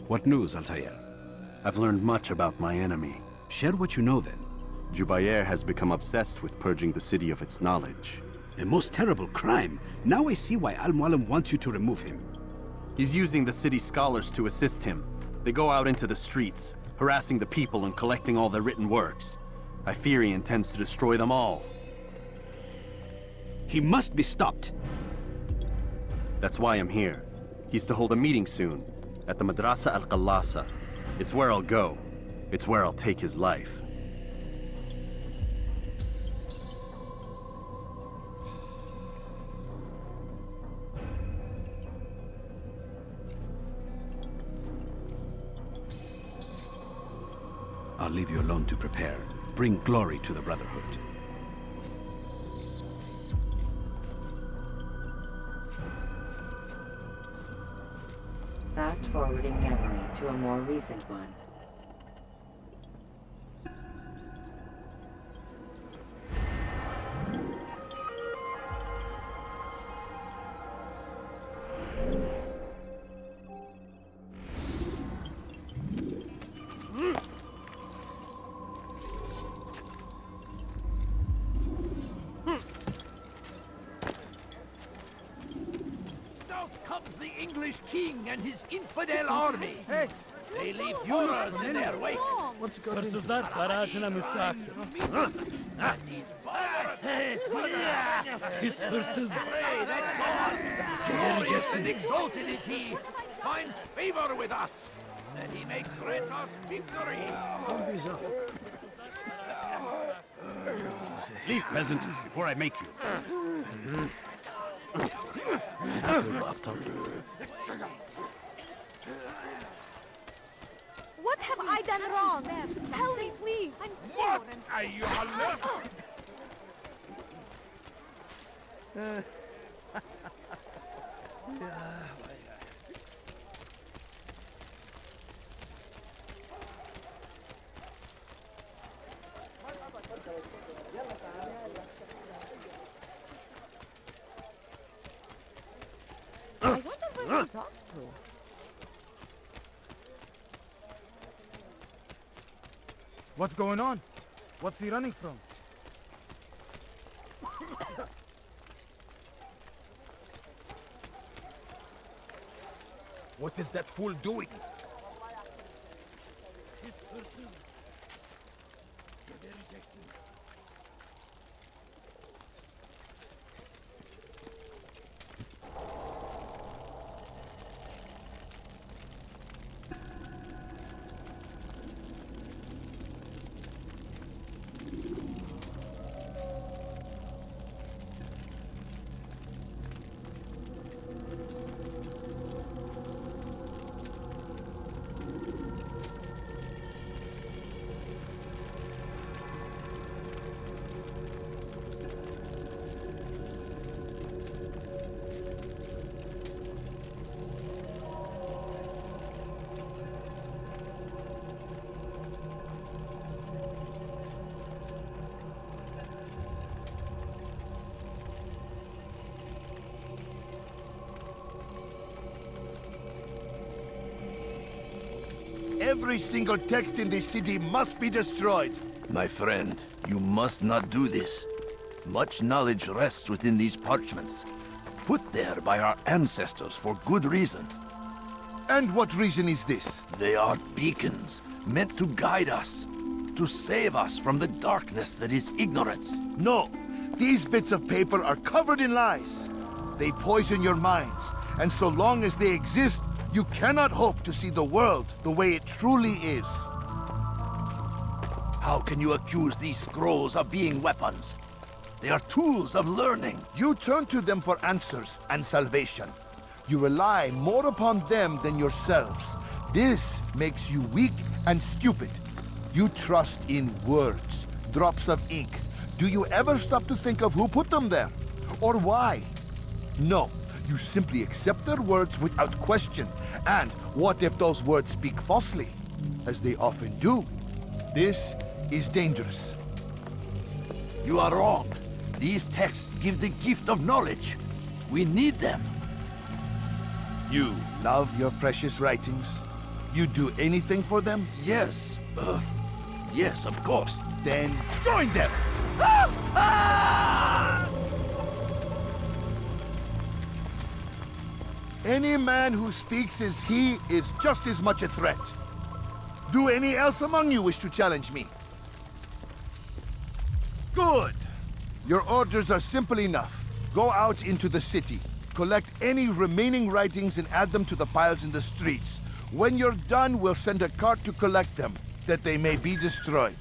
What news, Altair? I've learned much about my enemy. Share what you know, then. Jubair has become obsessed with purging the city of its knowledge. A most terrible crime. Now I see why Al-Mualim wants you to remove him. He's using the city scholars to assist him. They go out into the streets, harassing the people and collecting all their written works. I fear he intends to destroy them all. He must be stopped. That's why I'm here. He's to hold a meeting soon, at the madrasah al-Qallasa. It's where I'll go. It's where I'll take his life. I'll leave you alone to prepare. Bring glory to the Brotherhood. Fast-forwarding memory to a more recent one. The English king and his infidel army. Hey, they leave furors in their wake. What's going on? فراجنا مستعجل. His horses. Pray that God, glorious and exalted is he, finds favor with us, that he may grant us victory. Leave, peasant, before I make you. What have I done wrong? Tell me, please. I'm What are you alert? I wonder where he's off to. What's going on? What's he running from? What is that fool doing? Every single text in this city must be destroyed. My friend, you must not do this. Much knowledge rests within these parchments, put there by our ancestors for good reason. And what reason is this? They are beacons, meant to guide us, to save us from the darkness that is ignorance. No, these bits of paper are covered in lies. They poison your minds, and so long as they exist, you cannot hope to see the world the way it truly is. How can you accuse these scrolls of being weapons? They are tools of learning. You turn to them for answers and salvation. You rely more upon them than yourselves. This makes you weak and stupid. You trust in words, drops of ink. Do you ever stop to think of who put them there? Or why? No. You simply accept their words without question. And what if those words speak falsely? As they often do. This is dangerous. You are wrong. These texts give the gift of knowledge. We need them. You love your precious writings. You'd do anything for them? Yes. Yes, of course. Then join them! Any man who speaks as he is just as much a threat. Do any else among you wish to challenge me? Good! Your orders are simple enough. Go out into the city, collect any remaining writings and add them to the piles in the streets. When you're done, we'll send a cart to collect them, that they may be destroyed.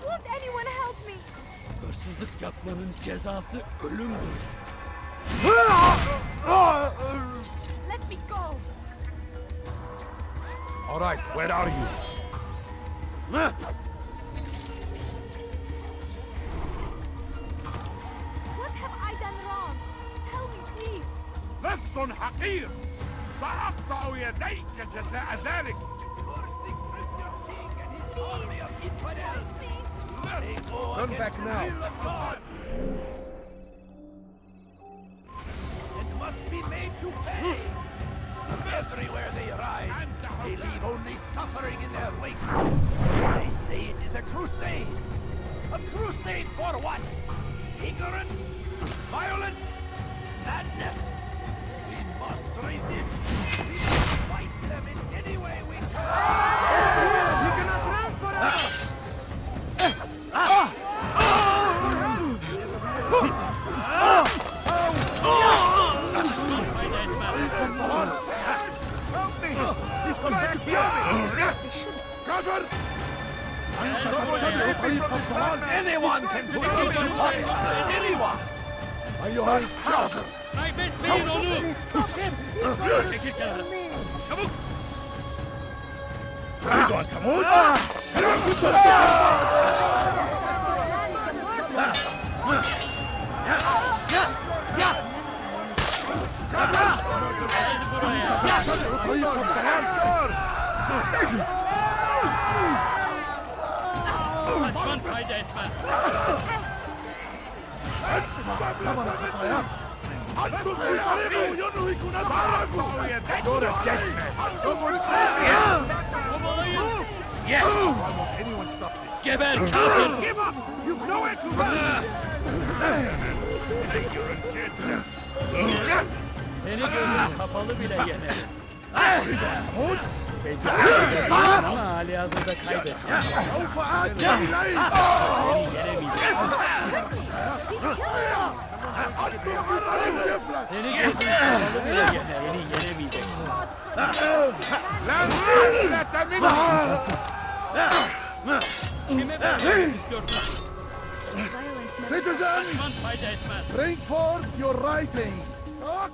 Won't anyone help me? Hırsızlık yapmanın cezası ölümdür. Let me go. All right, where are you? What have I done wrong? Tell me, please. لص حقير سأقطع يديك جزاء ذلك. Turn back now. It must be made to pay. Everywhere they ride, they leave only suffering in their wake. They say it is a crusade. A crusade for what? Ignorance? Violence? Madness? We must resist. We must fight them in any way we Anyone can put me in touch. Anyone. Kaybetmeyin onu! Çekil kenara! Çabuk! Kaçman fayda etmez. Kovalayın! Geber kafir! Seni gözün kapalı bile yenerim. Ama hali hazırda kaybettim. Seni yenemeyeceğim. Seni gözün kapalı bile yenemeyeceksin. Kime vermek istiyorsun? Citizen, Kaçman fayda etmez. bring forth your writing.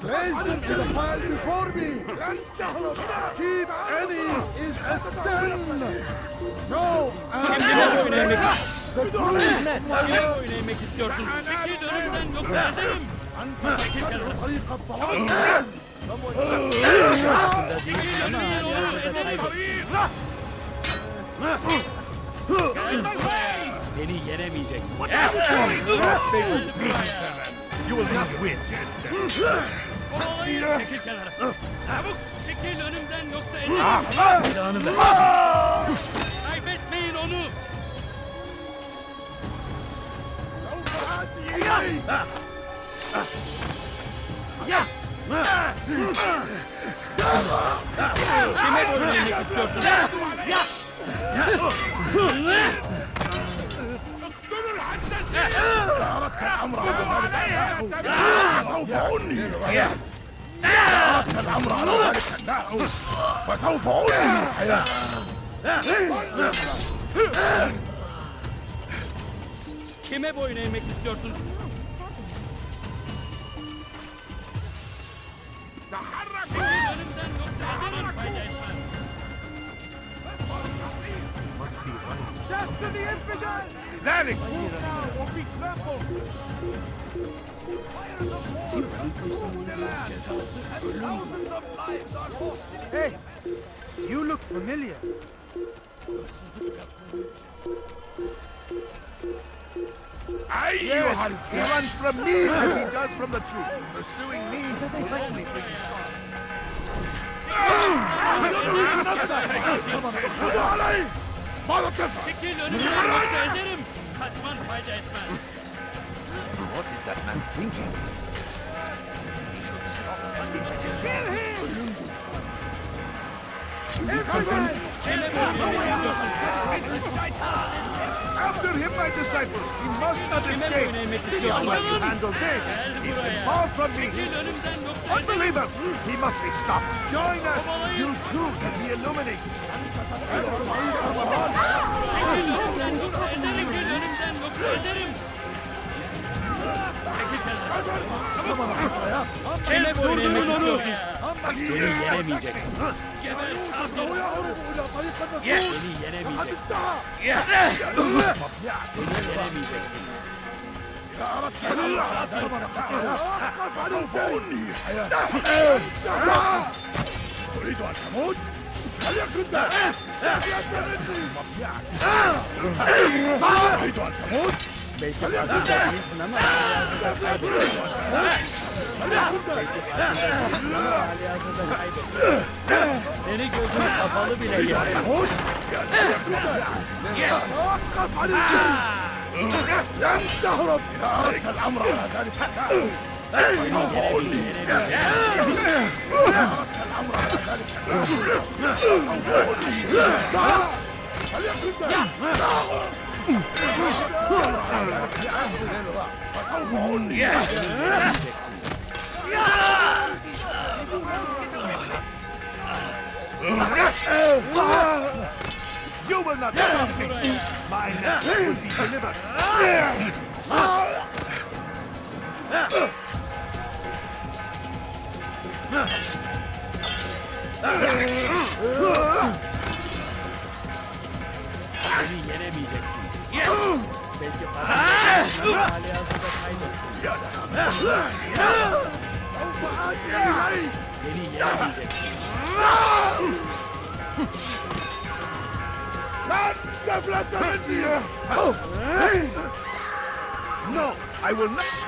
Place them in the pile before me. Keep any is a sin. No, Kime oyun eğmek istiyorsun? Kime oyun eğmek istiyorsun? Çekil önümden yoksa ederim. Çekil kenara. Çekil ama hali hazırda kaybettim. Beni yenemeyeceksin. You will not win. Kovalayın, çekil kenara. Çabuk çekil önümden yoksa ederim. Silahını ver. Kaybetmeyin onu. Kime böyle yemek istiyorsun? Kime boyun eğmek istiyorsun? önümden yoksa ederim fayda etmez. Must be running. Death to the infidel! Landing! Move now or be trampled! Is he running from someone? Thousands of lives are lost in Hey! You look familiar. Yes, he runs from me as he does from the truth. Pursuing me will only bring you sorrow. Çekil önümden yoksa ederim. Kaçman fayda etmez. What is that man thinking? After him, my disciples. He must not escape. See how well you handle this. He can fall from me. Çekil önümden yoksa ederim. Unbeliever! He must be stopped. Join us. You too can be illuminated. Çekil önümden yoksa ederim. Çekil önümden yoksa ederim. Çekil kendini. Çabuk. Kime boyun eğmek istiyorsun? Beni yenemeyeceksin. Geber kaldır. Beni yenemeyeceksin. Beni yenemeyeceksin. تريد أن تموت؟ فليكن ذاك! تريد أن تموت؟ Belki farkında değilsin ama halihazırda kaybettin. Seni gözün kapalı bile yerim. لن تهرب! ترك الأمر على ذلك! You will not stop me! My message will be delivered! Beni yenemeyeceksin. Belki farkında halihazırda kaybettin. Beni yenemeyeceksin. No, I will not.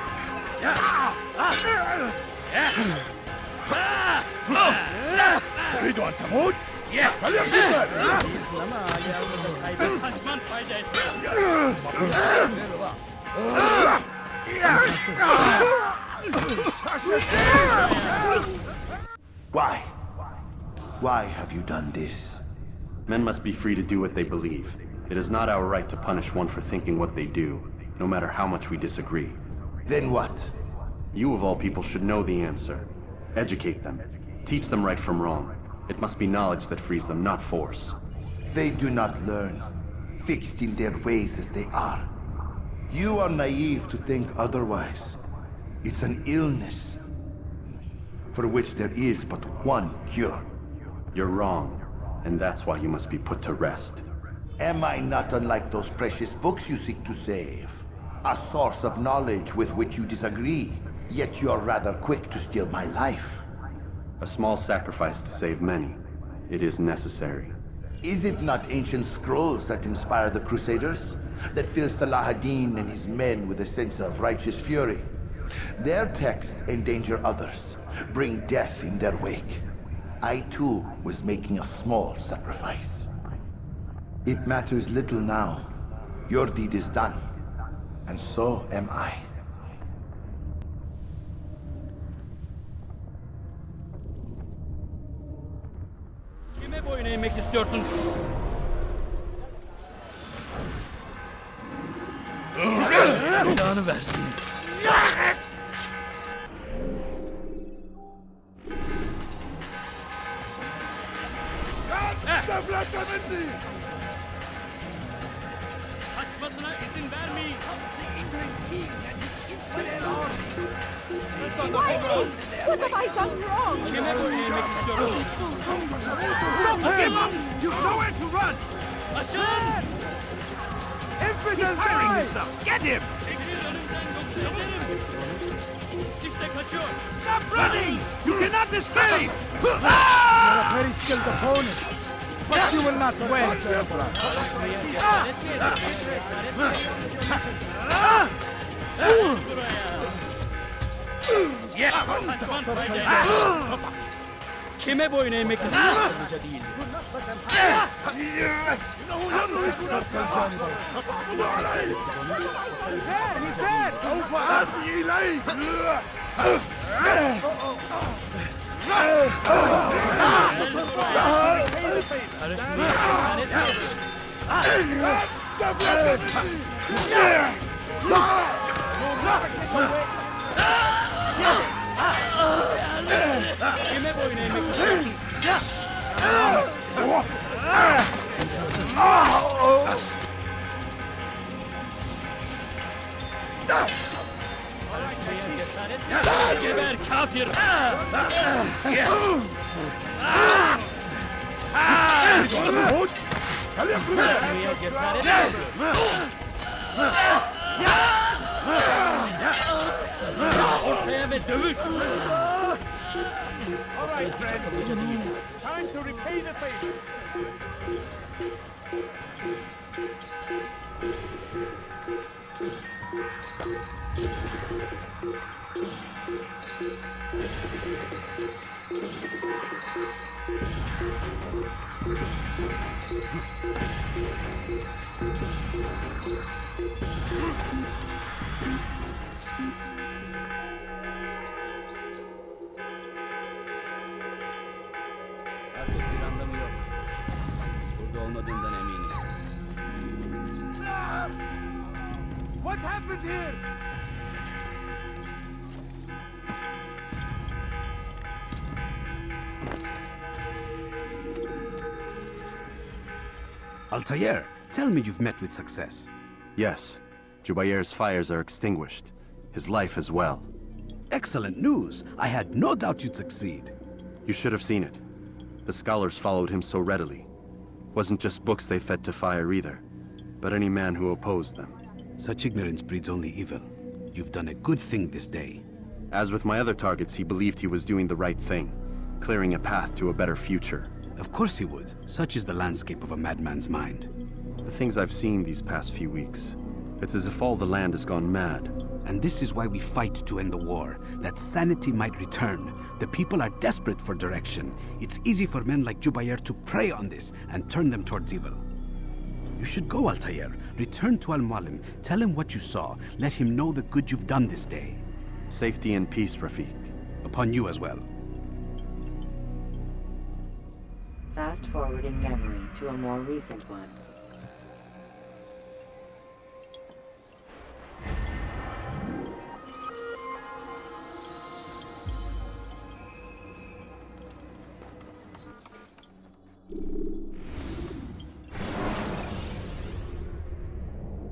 تريد أن تموت؟ فليكن ذلك! Ama halihazırda kaybettin. Kaçman fayda etmez. Why? Why have you done this? Men must be free to do what they believe. It is not our right to punish one for thinking what they do, no matter how much we disagree. Then what? You of all people should know the answer. Educate them. Teach them right from wrong. It must be knowledge that frees them, not force. They do not learn, fixed in their ways as they are. You are naive to think otherwise. It's an illness for which there is but one cure. You're wrong, and that's why you must be put to rest. Am I not unlike those precious books you seek to save? A source of knowledge with which you disagree, yet you are rather quick to steal my life. A small sacrifice to save many. It is necessary. Is it not ancient scrolls that inspire the Crusaders? That fill Salah ad-Din and his men with a sense of righteous fury? Their texts endanger others, bring death in their wake. I too was making a small sacrifice. It matters little now. Your deed is done, and so am I. Kime boyun eğmek istiyorsun? Belanı versin. Kaçmasına izin vermeyin. The English king and his infidel army. Lütfen de What have I done wrong? Kime boyun eğmek istiyorsun? Stop him! You've nowhere to run! Açın! Infidel firing himself! Get him! Çekil önümden yoksa ezerim. İşte kaçıyor. Stop running! You cannot escape! You're a very skilled opponent, but you will not win. Kime boyun eğmek istiyorsun? Hoca değil. He's dead! Kime boyun eğmek istiyorsun? Geber kafir! Ortaya ve dövüş! All right, friend. Time to repay the favor. Artık bir anlamı yok. Burada olmadığından eminim. What happened here? Altair, tell me you've met with success. Yes. Jubair's fires are extinguished. His life as well. Excellent news. I had no doubt you'd succeed. You should have seen it. The scholars followed him so readily. Wasn't just books they fed to fire either, but any man who opposed them. Such ignorance breeds only evil. You've done a good thing this day. As with my other targets, he believed he was doing the right thing, clearing a path to a better future. Of course he would. Such is the landscape of a madman's mind. The things I've seen these past few weeks, it's as if all the land has gone mad. And this is why we fight to end the war, that sanity might return. The people are desperate for direction. It's easy for men like Jubair to prey on this and turn them towards evil. You should go, Altair. Return to Al-Mualim. Tell him what you saw. Let him know the good you've done this day. Safety and peace, Rafiq. Upon you as well. Fast-forwarding memory to a more recent one.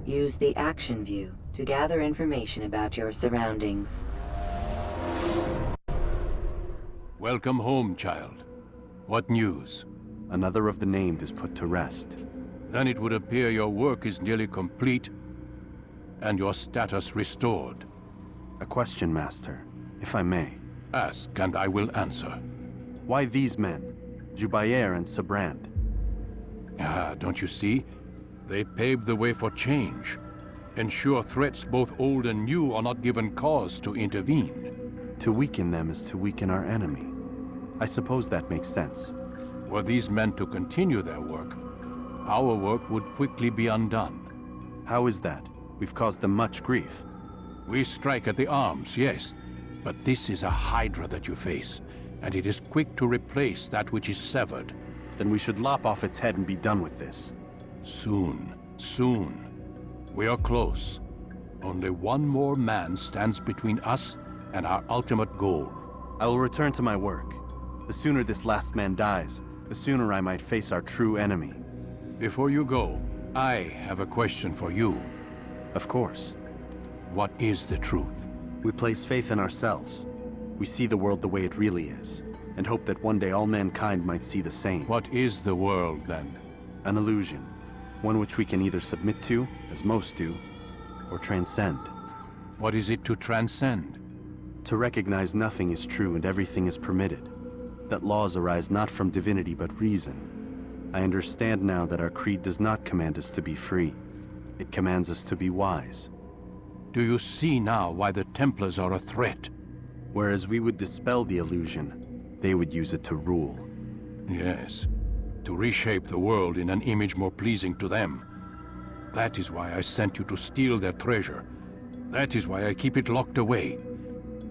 Use the action view to gather information about your surroundings. Welcome home, child. What news? Another of the named is put to rest. Then it would appear your work is nearly complete and your status restored. A question, Master, if I may. Ask, and I will answer. Why these men? Jubair and Sabrand? Ah, don't you see? They paved the way for change. Ensure threats both old and new are not given cause to intervene. To weaken them is to weaken our enemy. I suppose that makes sense. Were these men to continue their work, our work would quickly be undone. How is that? We've caused them much grief. We strike at the arms, yes. But this is a hydra that you face, and it is quick to replace that which is severed. Then we should lop off its head and be done with this. Soon, soon. We are close. Only one more man stands between us and our ultimate goal. I will return to my work. The sooner this last man dies, the sooner I might face our true enemy. Before you go, I have a question for you. Of course. What is the truth? We place faith in ourselves. We see the world the way it really is, and hope that one day all mankind might see the same. What is the world, then? An illusion. One which we can either submit to, as most do, or transcend. What is it to transcend? To recognize nothing is true and everything is permitted. That laws arise not from divinity but reason. I understand now that our creed does not command us to be free. It commands us to be wise. Do you see now why the Templars are a threat? Whereas we would dispel the illusion, they would use it to rule. Yes, to reshape the world in an image more pleasing to them. That is why I sent you to steal their treasure. That is why I keep it locked away.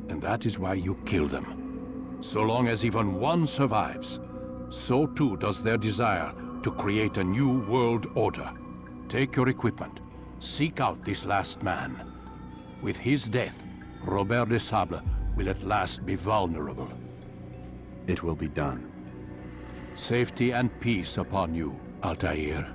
And that is why you kill them. So long as even one survives, so too does their desire to create a new world order. Take your equipment. Seek out this last man. With his death, Robert de Sable will at last be vulnerable. It will be done. Safety and peace upon you, Altair.